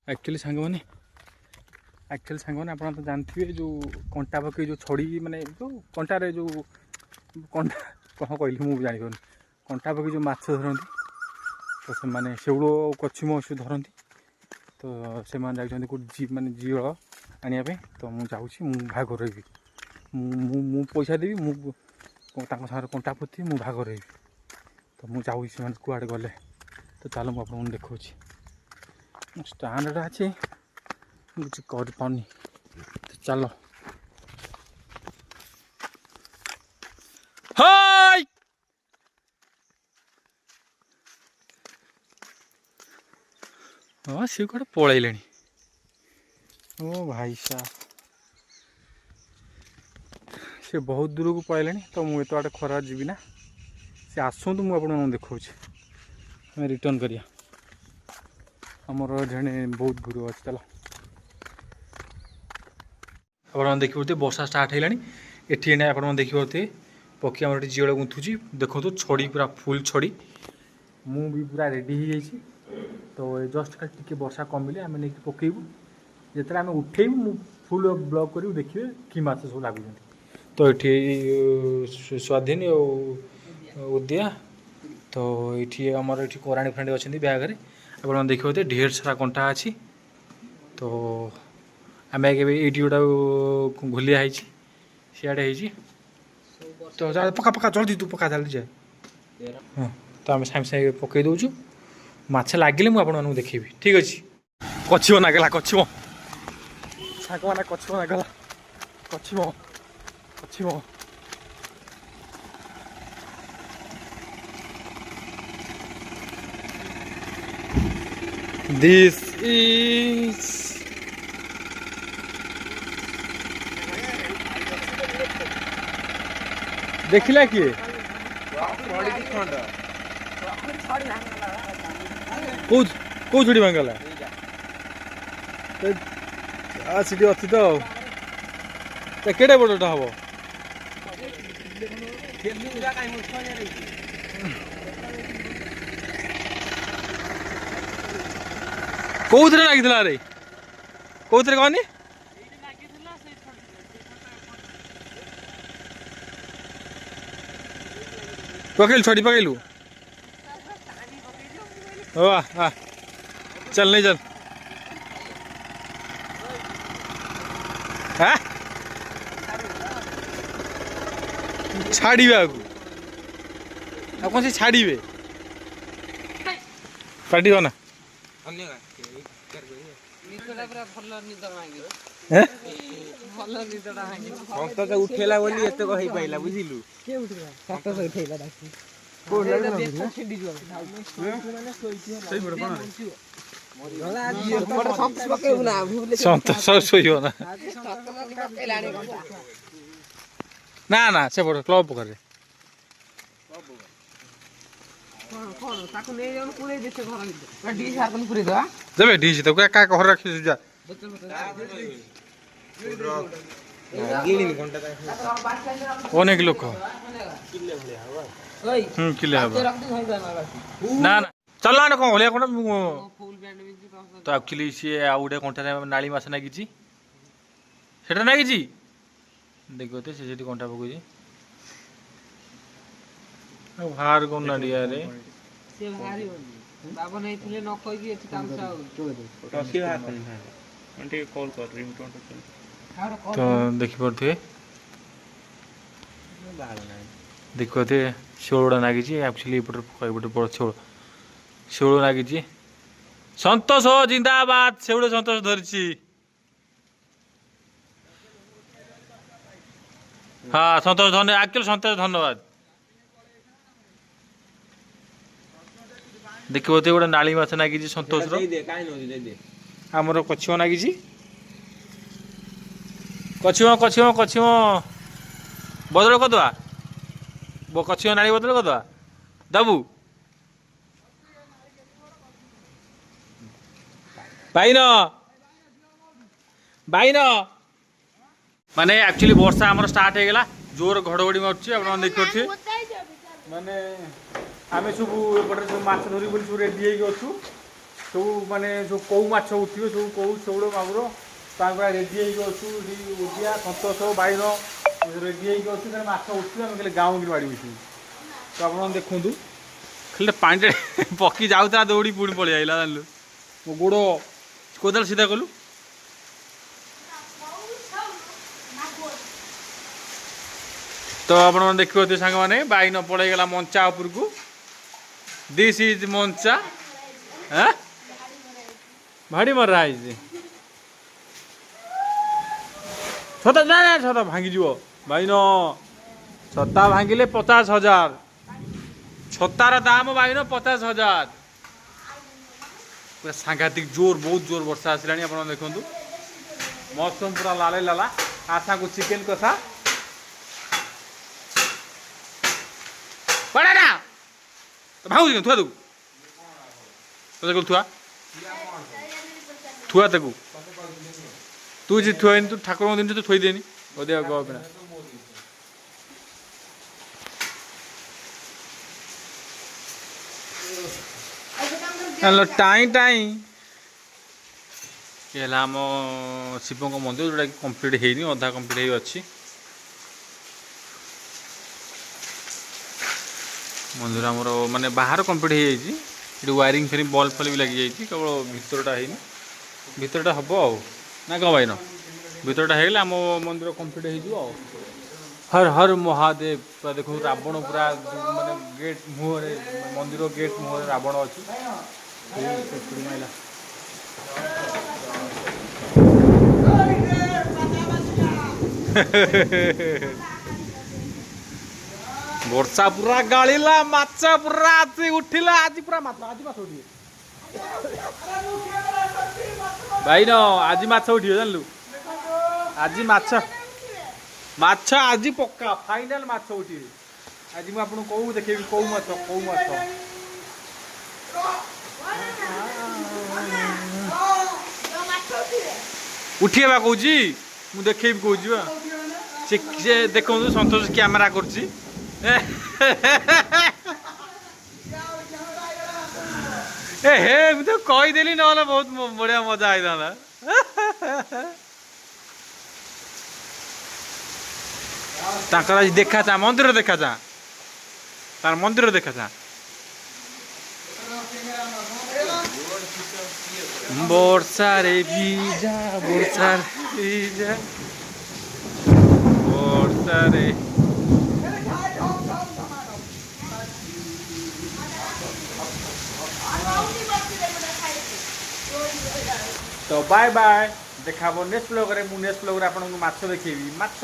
Actually सांगने आप तो जानते जो कंटा पकई जो छड़ी माने जो कंटारे जो कंटा कौन कहली मुझे जापर कंटा पकई जो माछ धरती तो से मैंने शेउल कछिम से धरती तो से जी माने जीव आने तो मुझे भाग रही मु पैसा देवी मुझे कंटा पोथी मु भाग रही तो मुझे कुआड़े गले तो चलो मुझे देखा स्टाण्ड अच्छे कुछ कर पानी तो चलो हाय हाँ सी कड़े पलैले ओ भाई साहब से बहुत दूर को पलैले तो मुझे आटे खरा जी ना से आसतु मुझे देखा हमें रिटर्न करिया आमर जड़े बहुत गुरु अच्छे चलो आप देखिए वर्षा स्टार्ट है एटी आप देखिए पक्षी आम जीवड़ा गुंथुची देखो छड़ी पूरा फुल छड़ी मु भी पूरा रेडी हो जाइए तो जस्ट टी वर्षा कमिले आम नहीं पकेबू जिते आम उठेबू मु फुल ब्लॉक कर देखिए कि माछ सब लगुच तो ये स्वाधीन उद्या तो ये आमर ये कराणी फ्रेंड अच्छा ब्यागे आप देखिए ढेर सारा कंटा अच्छी तो आम ये गोटा घुलिया सियाड़े तो पका पका जल्दी तू पका जल्दी जाए हाँ तो आम सागे सागे पकई दौचु माछ लगिले मुझे देखी ठीक अच्छे कछिम नागला कछिम साग मैंने कछिम नागला कछिम कछिम दिस इज देखिला किए कौ छुड़ी भांगला सीटी अच्छी तो केटे बड़टा हम कौ थे लगी रे कौ थे कहनी पकड़ छोड़ी पकड़लु वाह चल नहीं चल हाँ छाड़े आगे आप कौन से छाड़े पार्टी ना उठेला बोली एत कही पाइला बुझिलु के उठेला सात से उठेला डाकी कोला बेस छिडी जो सही बड़ कोन गला आज बड़ संत पके ना भूले संत सब सोइयो ना ना से बड़ क्लब करे कोन ताको नै जन कुले देसे घर नि डी सारकन पुरे दा जबे डी तो का घर रखि जा अनेक लोक किले ना ना चल ना कौन होलिया कौन तो एक्चुअली सी आ गोटे कंटा नाली माछ नागी सेटा नागी देखो तो से कंटा पकई बाहर कौन नाड़िया रे से भारी बाबा नहीं थिले न कहि कि एति काम सा तो सी बाहर कौन ठीक कॉल कर रिंगटोन तो देखी पारे देखी पारे शेउल नागी एक्चुअली एपटे बड़ शेउल नागी सतोष जिंदाबाद शेउल सतोष धरची हाँ सतोष धन्यवाद एक्चुअली सतोष धन्यवाद देखिए गोटे नाली माछ नागी सतोष आमर कछिम नागी कछिम कछिम कछिम बदल करदे कछिम नाली बदल करदे दबू पाइन पाइन माने एक्चुअली वर्षा आमर स्टार्ट हो गला जोर घड़घड़ी मार्च आप देखिए माने आम सब एपटे सब माछ धरी बोली सब रेडी अच्छु ସବୁ ମାନେ ସବୁ କେଉଁ ମାଛ ଉଠିବେ ସବୁ କେଉଁ ଶେଉଳ ମାଗୁର ତାଙ୍କ ରେଡ଼ି ହେଇକି ଅଛୁ ଉଦିଆ ସନ୍ତୋଷ ବାଇନ ରେଡ଼ି ହେଇକି ଅଛୁ ତାହେଲେ ମାଛ ଉଠିବେ ଆମେ ଖାଲି ଗାଉଁକି ବାଡ଼ି ବସିବୁ। ତ ଆପଣ ଦେଖନ୍ତୁ ଖାଲି ପାଣିଟେ ପକି ଯାଉଥିଲା ଦୌଡ଼ି ପୁଣି ପଳେଇ ଆଇଲା ଜାଣିଲୁ ମୋ ଗୋଡ଼ କୋଦାଳ ସିଧା କଲୁ। ତ ଆପଣମାନେ ଦେଖିପାରୁଥିବେ ସାଙ୍ଗମାନେ ବାଇନ ପଳେଇଗଲା ମଞ୍ଚା ଉପରକୁ। ଦିସ୍ ଇଜ୍ ମଞ୍ଚା ଭାଡ଼ି ମରା ହେଇଛି। ଛତା ନା ଛତା ଭାଙ୍ଗିଯିବ ବାଇନ ଛତା ଭାଙ୍ଗିଲେ 50,000 ଛତାର ଦାମ ବାଇନ 50,000 ପୁରା ସାଂଘାତିକ ଜୋର ବହୁତ ଜୋର ବର୍ଷା ଆସିଲାଣି ଆପଣ ଦେଖନ୍ତୁ ମୌସମ ପୁରା ଲାଲେ ଲାଲା ଆଶାକୁ ଚିକେନ କଷା ପड़ा ना तो भाऊ थुआ तू तो थुआ थुआ तक तू जी थुआ तू ठाकुर दिन तू थोई देनी ओदे गो बिना हेलो टाई टाई ये आम शिव मंदिर जोटा कि कंप्लीट होनी अधा कंप्लीट हो अच्छी मंदिर आमर माने बाहर कंप्लीट हो वायरिंग फेरी बल्ब फल भी लगी जाइए केवल भितरटा है भितरटा हम आ ना कौन भाई न भितरटा है आम मंदिर कंप्लीट हो हर हर महादेव पूरा देखो रावण पूरा माने गेट मुहर मंदिर गेट मुहर रावण अच्छी वर्षा पूरा गाड़ीला माछ पूरा आज उठिला आज पूरा माछ आज माछ उठी भाई न आज माछ उठी जानलु आज माछ माछ आज पक्का फाइनल माछ उठी आज मु आपन को देखेबी को माछ उठिएबा कहूची मु देखेबी कहूची बा से देखो संतोष कैमेरा करची हे तो कहीदेली ना बहुत बढ़िया मजा आई था आज देखा था मंदिर देखा था तार मंदिर देखा था वर्षा रे भीजा वर्षा रे तो बाय बाय देखा नेक्स्ट ब्लॉग रे मु नेक्स्ट ब्लॉग रे आपन माछ देखिबी माछ।